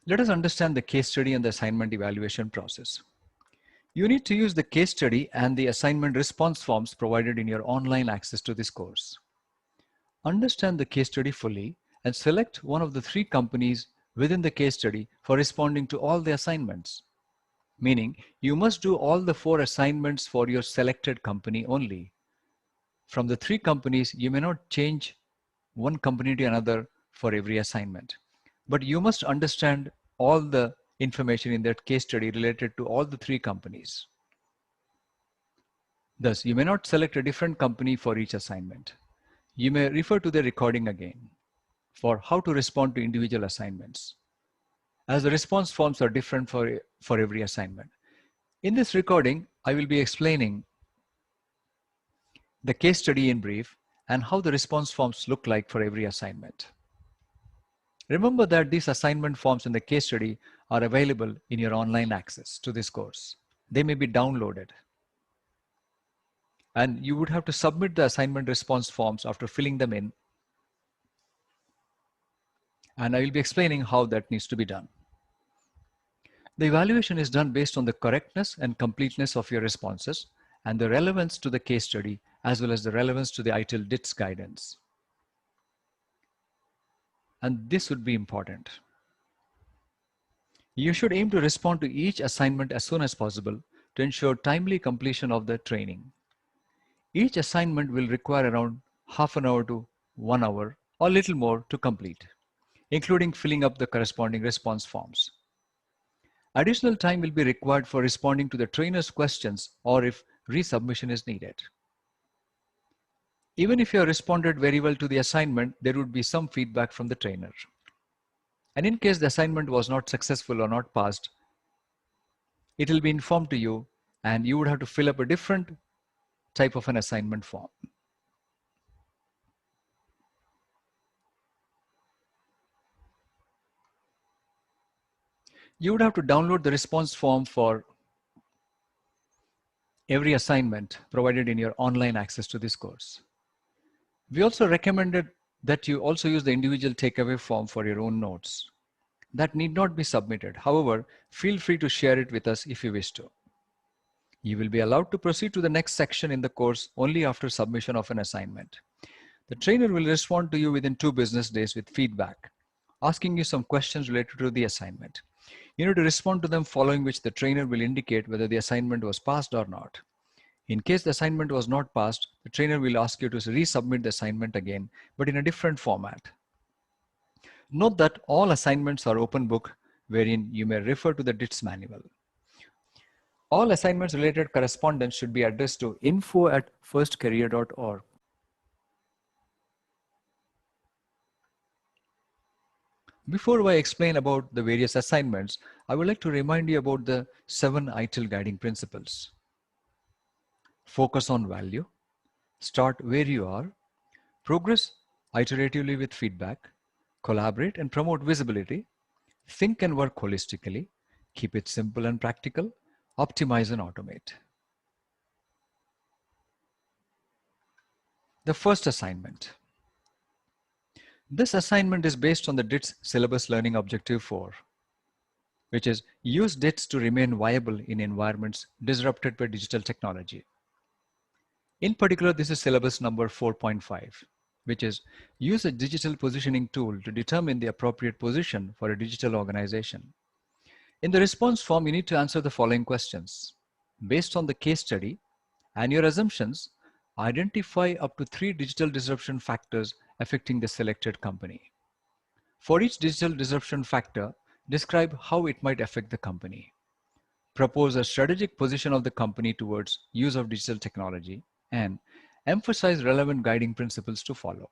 Let us understand the case study and the assignment evaluation process. You need to use the case study and the assignment response forms provided in your online access to this course. Understand the case study fully and select one of the 3 companies within the case study for responding to all the assignments. Meaning, you must do all the 4 assignments for your selected company only. From the 3 companies, you may not change one company to another for every assignment. But you must understand all the information in that case study related to all the 3 companies. Thus, you may not select a different company for each assignment. You may refer to the recording again for how to respond to individual assignments, as the response forms are different for every assignment. In this recording, I will be explaining the case study in brief and how the response forms look like for every assignment. Remember that these assignment forms in the case study are available in your online access to this course. They may be downloaded. And you would have to submit the assignment response forms after filling them in. And I will be explaining how that needs to be done. The evaluation is done based on the correctness and completeness of your responses and the relevance to the case study, as well as the relevance to the ITIL DITS guidance. And this would be important. You should aim to respond to each assignment as soon as possible to ensure timely completion of the training. Each assignment will require around half an hour to 1 hour or little more to complete, including filling up the corresponding response forms. Additional time will be required for responding to the trainer's questions or if resubmission is needed. Even if you have responded very well to the assignment, there would be some feedback from the trainer. And in case the assignment was not successful or not passed, it will be informed to you and you would have to fill up a different type of an assignment form. You would have to download the response form for every assignment provided in your online access to this course. We also recommended that you also use the individual takeaway form for your own notes. That need not be submitted. However, feel free to share it with us if you wish to. You will be allowed to proceed to the next section in the course only after submission of an assignment. The trainer will respond to you within 2 business days with feedback, asking you some questions related to the assignment. You need to respond to them, following which the trainer will indicate whether the assignment was passed or not. In case the assignment was not passed, the trainer will ask you to resubmit the assignment again, but in a different format. Note that all assignments are open book, wherein you may refer to the DITS manual. All assignments related correspondence should be addressed to info@firstcareer.org. Before I explain about the various assignments, I would like to remind you about the 7 ITIL guiding principles. Focus on value, start where you are, progress iteratively with feedback, collaborate and promote visibility, think and work holistically, keep it simple and practical, optimize and automate. The first assignment. This assignment is based on the DITS Syllabus Learning Objective 4, which is use DITS to remain viable in environments disrupted by digital technology. In particular, this is syllabus number 4.5, which is use a digital positioning tool to determine the appropriate position for a digital organization. In the response form, you need to answer the following questions. Based on the case study and your assumptions, identify up to 3 digital disruption factors affecting the selected company. For each digital disruption factor, describe how it might affect the company. Propose a strategic position of the company towards use of digital technology and emphasize relevant guiding principles to follow.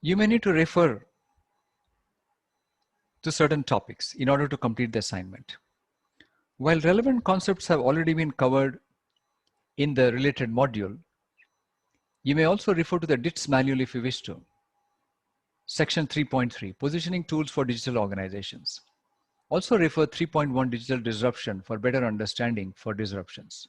You may need to refer to certain topics in order to complete the assignment. While relevant concepts have already been covered in the related module, you may also refer to the DITS manual if you wish to. Section 3.3, Positioning Tools for Digital Organizations. Also refer 3.1, Digital Disruption for better understanding for disruptions.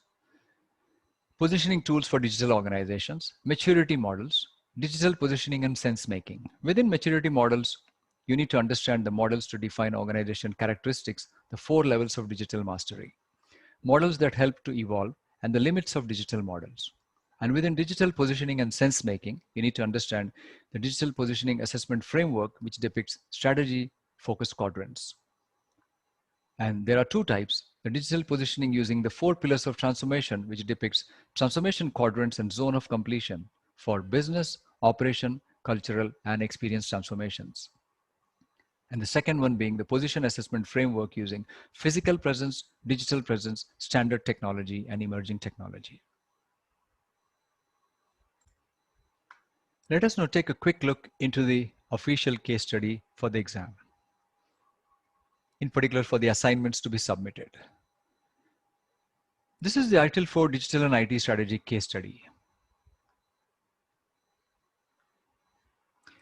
Positioning Tools for Digital Organizations, Maturity Models, Digital positioning and sense making. Within maturity models, you need to understand the models to define organization characteristics, the 4 levels of digital mastery, models that help to evolve, and the limits of digital models. And within digital positioning and sense making, you need to understand the digital positioning assessment framework, which depicts strategy focused quadrants. And there are 2 types: the digital positioning using the 4 pillars of transformation, which depicts transformation quadrants and zone of completion for business, operation, cultural, and experience transformations. And the second one being the position assessment framework using physical presence, digital presence, standard technology, and emerging technology. Let us now take a quick look into the official case study for the exam, in particular for the assignments to be submitted. This is the ITIL 4 Digital and IT Strategy case study.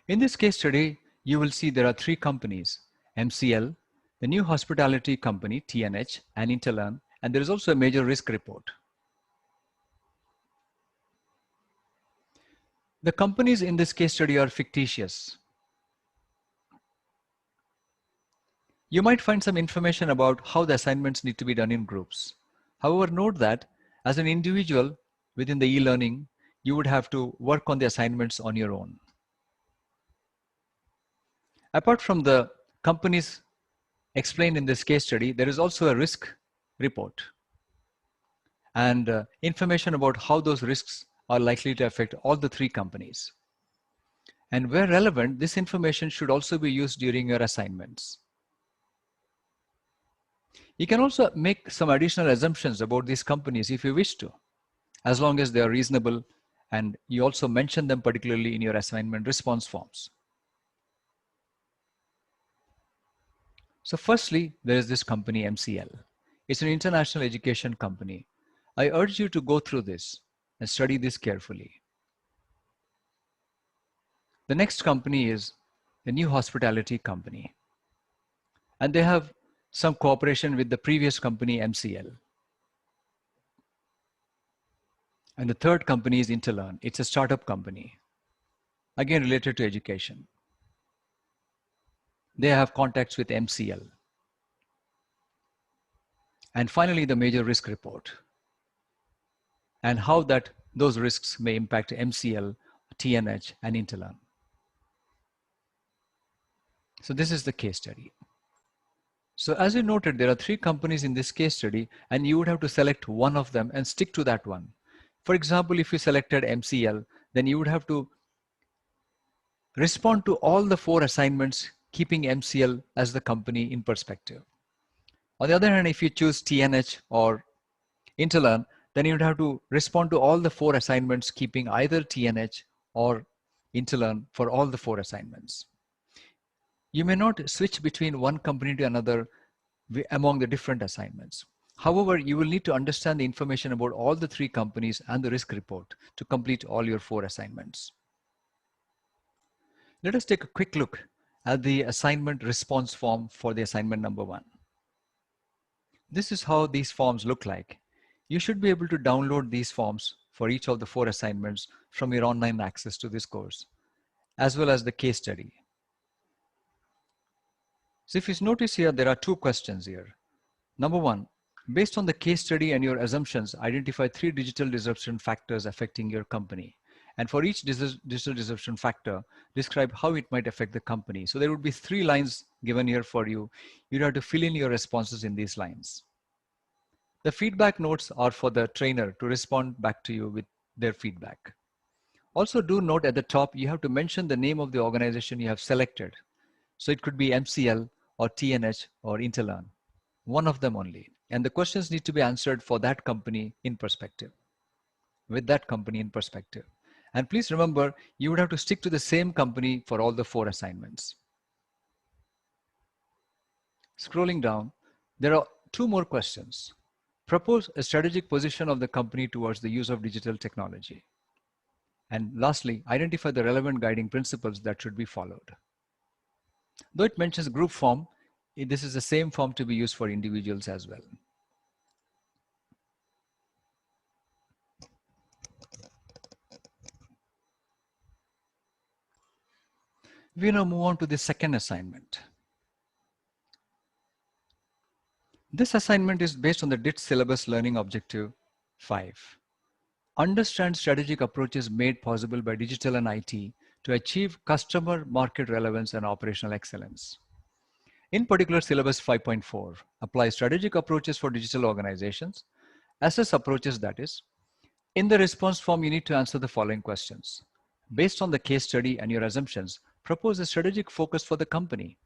In this case study, you will see there are 3 companies: MCL, the new hospitality company, TNH, and Interlearn, and there is also a major risk report. The companies in this case study are fictitious. You might find some information about how the assignments need to be done in groups. However, note that as an individual within the e-learning, you would have to work on the assignments on your own. Apart from the companies explained in this case study, there is also a risk report and information about how those risks are likely to affect all the 3 companies. And where relevant, this information should also be used during your assignments. You can also make some additional assumptions about these companies if you wish to, as long as they are reasonable, and you also mention them particularly in your assignment response forms. So firstly, there is this company MCL. It's an international education company. I urge you to go through this and study this carefully. The next company is the new hospitality company, and they have some cooperation with the previous company MCL. And the third company is Interlearn. It's a startup company, again related to education. They have contacts with MCL. And finally, the major risk report and how those risks may impact MCL, TNH, and Interlearn. So this is the case study. So as you noted, there are 3 companies in this case study, and you would have to select one of them and stick to that one. For example, if you selected MCL, then you would have to respond to all the 4 assignments, keeping MCL as the company in perspective. On the other hand, if you choose TNH or Interlearn, then you would have to respond to all the 4 assignments, keeping either TNH or Interlearn for all the 4 assignments. You may not switch between one company to another among the different assignments. However, you will need to understand the information about all the 3 companies and the risk report to complete all your 4 assignments. Let us take a quick look at the assignment response form for the assignment number 1. This is how these forms look like. You should be able to download these forms for each of the 4 assignments from your online access to this course, as well as the case study. So if you notice here, there are 2 questions here. Number 1, based on the case study and your assumptions, identify 3 digital disruption factors affecting your company. And for each digital disruption factor, describe how it might affect the company. So there would be 3 lines given here for you. You'd have to fill in your responses in these lines. The feedback notes are for the trainer to respond back to you with their feedback. Also do note at the top, you have to mention the name of the organization you have selected. So it could be MCL or TNH or Interlearn, one of them only. And the questions need to be answered for that company in perspective, with that company in perspective. And please remember, you would have to stick to the same company for all the 4 assignments. Scrolling down, there are 2 more questions. Propose a strategic position of the company towards the use of digital technology. And lastly, identify the relevant guiding principles that should be followed. Though it mentions group form, this is the same form to be used for individuals as well. We now move on to the second assignment. This assignment is based on the DITS syllabus learning objective 5. Understand strategic approaches made possible by digital and IT to achieve customer market relevance and operational excellence. In particular, syllabus 5.4 apply strategic approaches for digital organizations, assess approaches, that is. In the response form, you need to answer the following questions. Based on the case study and your assumptions, propose a strategic focus for the company,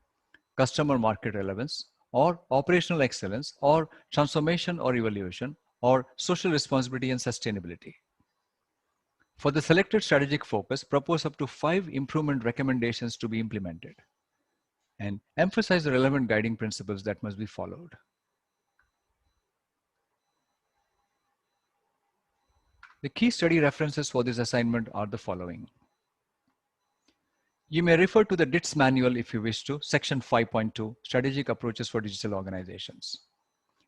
customer market relevance, or operational excellence, or transformation or evaluation, or social responsibility and sustainability. For the selected strategic focus, propose up to 5 improvement recommendations to be implemented, and emphasize the relevant guiding principles that must be followed. The key study references for this assignment are the following. You may refer to the DITS manual if you wish to, section 5.2, Strategic Approaches for Digital Organizations,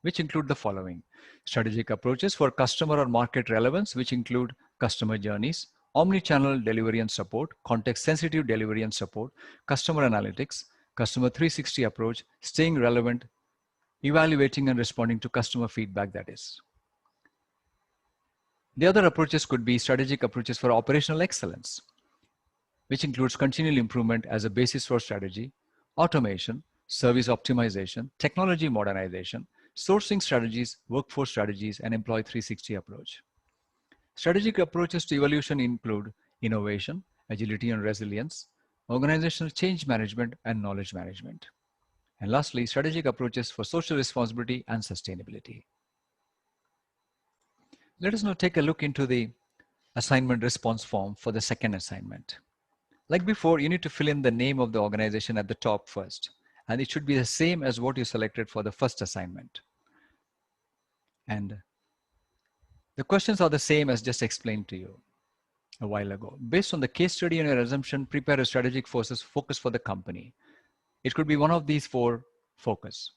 which include the following. Strategic approaches for customer or market relevance, which include customer journeys, omni-channel delivery and support, context-sensitive delivery and support, customer analytics, customer 360 approach, staying relevant, evaluating and responding to customer feedback, that is. The other approaches could be strategic approaches for operational excellence, which includes continual improvement as a basis for strategy, automation, service optimization, technology modernization, sourcing strategies, workforce strategies, and employee 360 approach. Strategic approaches to evolution include innovation, agility and resilience, organizational change management, and knowledge management. And lastly, strategic approaches for social responsibility and sustainability. Let us now take a look into the assignment response form for the second assignment. Like before, you need to fill in the name of the organization at the top first, and it should be the same as what you selected for the first assignment. And the questions are the same as just explained to you a while ago. Based on the case study and your assumption, prepare a strategic focus for the company. It could be one of these 4 focus: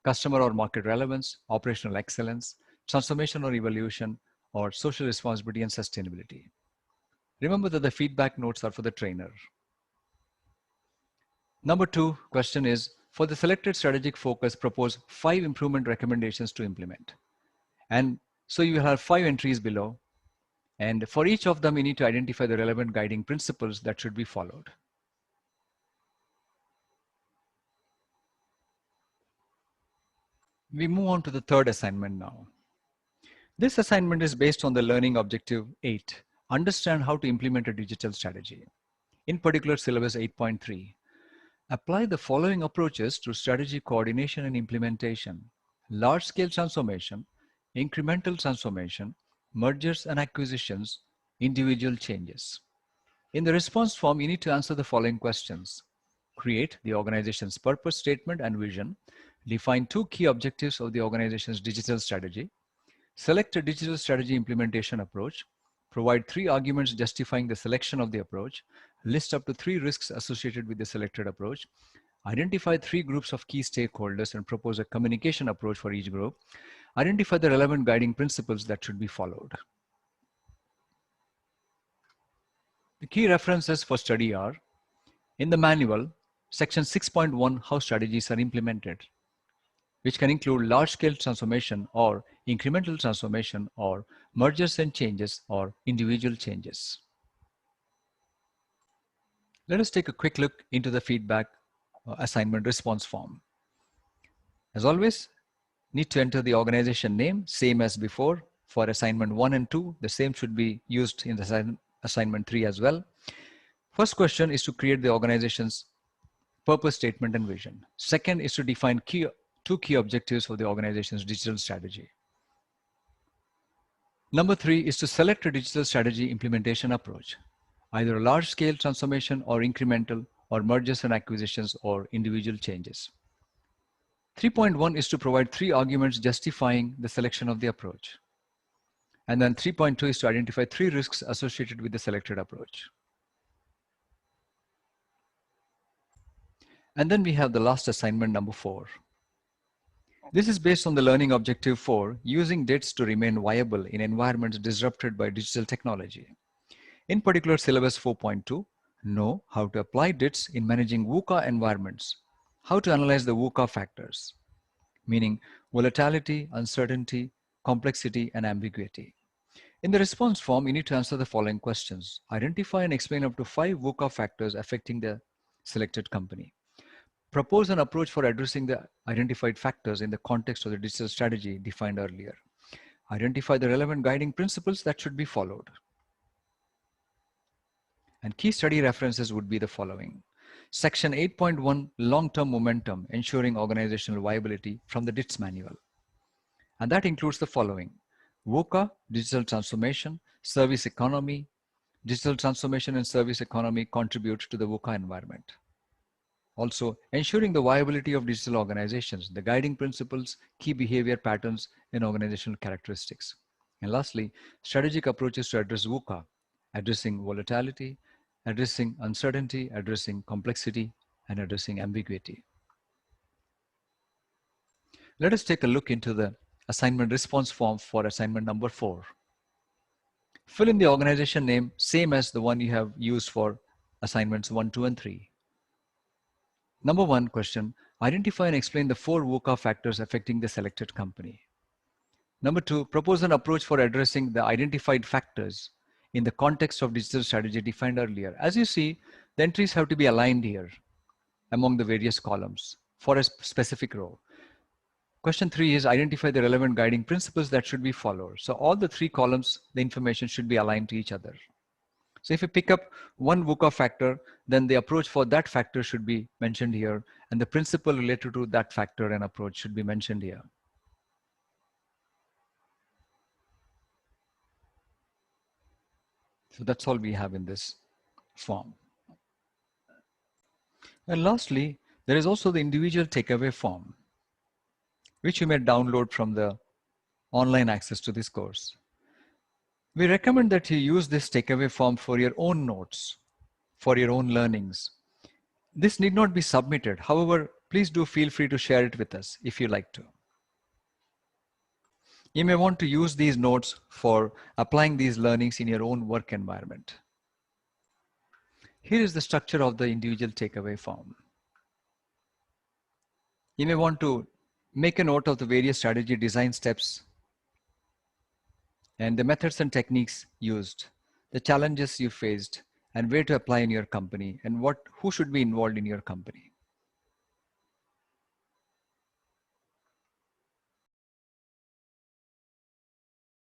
customer or market relevance, operational excellence, transformation or evolution, or social responsibility and sustainability. Remember that the feedback notes are for the trainer. Number 2 question is, for the selected strategic focus, propose 5 improvement recommendations to implement. And so you will have 5 entries below. And for each of them, you need to identify the relevant guiding principles that should be followed. We move on to the third assignment now. This assignment is based on the learning objective 8, understand how to implement a digital strategy. In particular, syllabus 8.3, apply the following approaches to strategy coordination and implementation: large-scale transformation, incremental transformation, mergers and acquisitions, individual changes. In the response form, you need to answer the following questions. Create the organization's purpose statement and vision. Define 2 key objectives of the organization's digital strategy. Select a digital strategy implementation approach. Provide 3 arguments justifying the selection of the approach. List up to 3 risks associated with the selected approach. Identify 3 groups of key stakeholders and propose a communication approach for each group. Identify the relevant guiding principles that should be followed. The key references for study are in the manual, section 6.1, how strategies are implemented, which can include large-scale transformation or incremental transformation or mergers and changes or individual changes. Let us take a quick look into the feedback assignment response form. As always, need to enter the organization name, same as before. For assignment 1 and 2, the same should be used in the assignment 3 as well. First question is to create the organization's purpose statement and vision. Second is to define 2 key objectives for the organization's digital strategy. Number 3 is to select a digital strategy implementation approach, either a large-scale transformation or incremental or mergers and acquisitions or individual changes. 3.1 is to provide 3 arguments justifying the selection of the approach. And then 3.2 is to identify 3 risks associated with the selected approach. And then we have the last assignment, number 4. This is based on the learning objective 4, using DITS to remain viable in environments disrupted by digital technology. In particular, syllabus 4.2, Know how to apply DITS in managing VUCA environments. How to analyze the VUCA factors, meaning volatility, uncertainty, complexity, and ambiguity. In the response form, you need to answer the following questions. Identify and explain up to 5 VUCA factors affecting the selected company. Propose an approach for addressing the identified factors in the context of the digital strategy defined earlier. Identify the relevant guiding principles that should be followed. And key study references would be the following. Section 8.1, Long-Term Momentum, Ensuring Organizational Viability from the DITS Manual. And that includes the following. VUCA, Digital Transformation, Service Economy. Digital transformation and service economy contribute to the VUCA environment. Also, ensuring the viability of digital organizations, the guiding principles, key behavior patterns, and organizational characteristics. And lastly, strategic approaches to address VUCA, addressing volatility, addressing uncertainty, addressing complexity, and addressing ambiguity. Let us take a look into the assignment response form for assignment number 4. Fill in the organization name, same as the one you have used for assignments 1, 2, and 3. Number 1 question, identify and explain the 4 VUCA factors affecting the selected company. Number 2, propose an approach for addressing the identified factors in the context of digital strategy defined earlier. As you see, the entries have to be aligned here among the various columns for a specific role. Question 3 is identify the relevant guiding principles that should be followed. So all the 3 columns, the information should be aligned to each other. So if you pick up one VUCA factor, then the approach for that factor should be mentioned here, and the principle related to that factor and approach should be mentioned here. So that's all we have in this form. And lastly, there is also the individual takeaway form, which you may download from the online access to this course. We recommend that you use this takeaway form for your own notes, for your own learnings. This need not be submitted. However, please do feel free to share it with us if you like to. You may want to use these notes for applying these learnings in your own work environment. Here is the structure of the individual takeaway form. You may want to make a note of the various strategy design steps and the methods and techniques used, the challenges you faced, and where to apply in your company, and who should be involved in your company.